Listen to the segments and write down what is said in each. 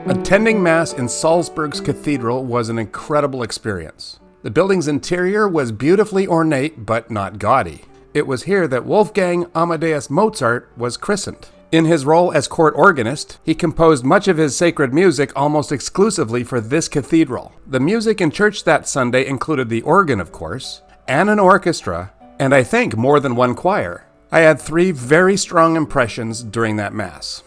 Attending Mass in Salzburg's Cathedral was an incredible experience. The building's interior was beautifully ornate, but not gaudy. It was here that Wolfgang Amadeus Mozart was christened. In his role as court organist, he composed much of his sacred music almost exclusively for this cathedral. The music in church that Sunday included the organ, of course, and an orchestra, and I think more than one choir. I had 3 very strong impressions during that Mass.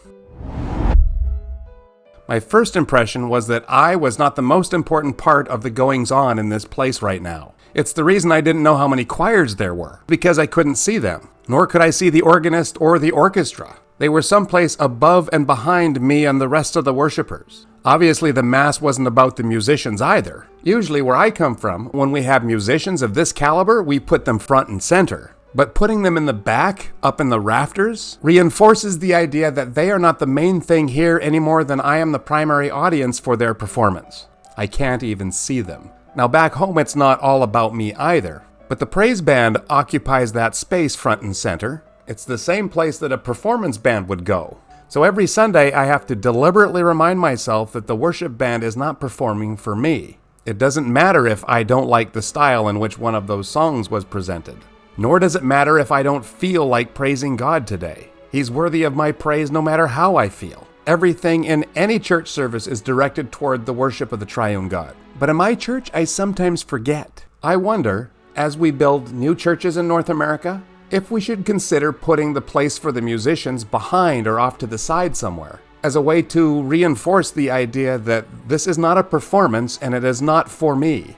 My first impression was that I was not the most important part of the goings-on in this place right now. It's the reason I didn't know how many choirs there were, because I couldn't see them, nor could I see the organist or the orchestra. They were someplace above and behind me and the rest of the worshipers. Obviously, the Mass wasn't about the musicians either. Usually where I come from, when we have musicians of this caliber, we put them front and center. But putting them in the back, up in the rafters, reinforces the idea that they are not the main thing here any more than I am the primary audience for their performance. I can't even see them. Now back home it's not all about me either, but the praise band occupies that space front and center. It's the same place that a performance band would go. So every Sunday I have to deliberately remind myself that the worship band is not performing for me. It doesn't matter if I don't like the style in which one of those songs was presented. Nor does it matter if I don't feel like praising God today. He's worthy of my praise no matter how I feel. Everything in any church service is directed toward the worship of the triune God. But in my church, I sometimes forget. I wonder, as we build new churches in North America, if we should consider putting the place for the musicians behind or off to the side somewhere, as a way to reinforce the idea that this is not a performance and it is not for me.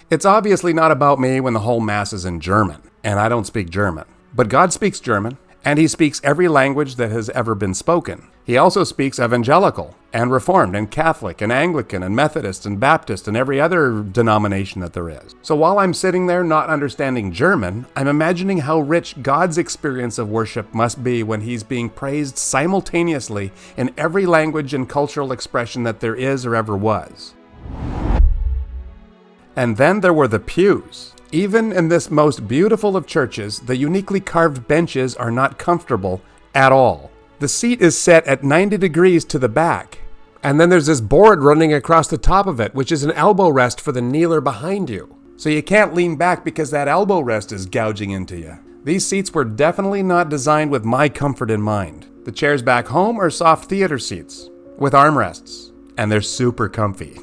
It's obviously not about me when the whole Mass is in German, and I don't speak German. But God speaks German, and He speaks every language that has ever been spoken. He also speaks Evangelical, and Reformed, and Catholic, and Anglican, and Methodist, and Baptist, and every other denomination that there is. So while I'm sitting there not understanding German, I'm imagining how rich God's experience of worship must be when He's being praised simultaneously in every language and cultural expression that there is or ever was. And then there were the pews. Even in this most beautiful of churches, the uniquely carved benches are not comfortable at all. The seat is set at 90 degrees to the back. And then there's this board running across the top of it, which is an elbow rest for the kneeler behind you. So you can't lean back because that elbow rest is gouging into you. These seats were definitely not designed with my comfort in mind. The chairs back home are soft theater seats with armrests, and they're super comfy.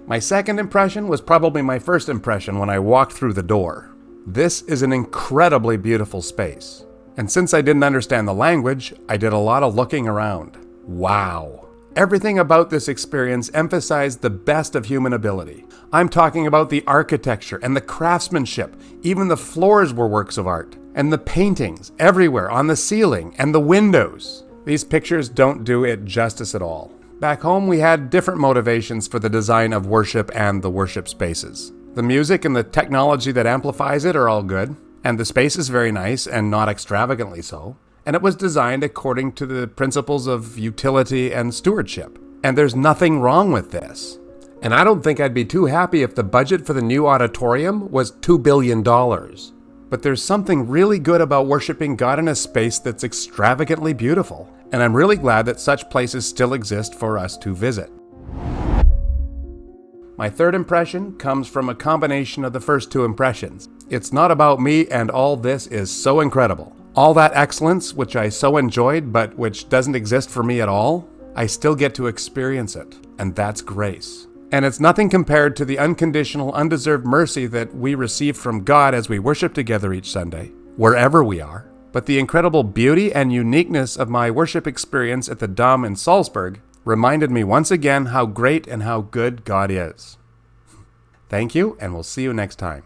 My second impression was probably my first impression when I walked through the door. This is an incredibly beautiful space. And since I didn't understand the language, I did a lot of looking around. Wow. Everything about this experience emphasized the best of human ability. I'm talking about the architecture and the craftsmanship. Even the floors were works of art. And the paintings everywhere on the ceiling and the windows. These pictures don't do it justice at all. Back home, we had different motivations for the design of worship and the worship spaces. The music and the technology that amplifies it are all good, and the space is very nice and not extravagantly so, and it was designed according to the principles of utility and stewardship. And there's nothing wrong with this. And I don't think I'd be too happy if the budget for the new auditorium was $2 billion. But there's something really good about worshiping God in a space that's extravagantly beautiful. And I'm really glad that such places still exist for us to visit. My third impression comes from a combination of the first 2 impressions. It's not about me, and all this is so incredible. All that excellence, which I so enjoyed, but which doesn't exist for me at all, I still get to experience it, and that's grace. And it's nothing compared to the unconditional, undeserved mercy that we receive from God as we worship together each Sunday, wherever we are. But the incredible beauty and uniqueness of my worship experience at the Dom in Salzburg reminded me once again how great and how good God is. Thank you, and we'll see you next time.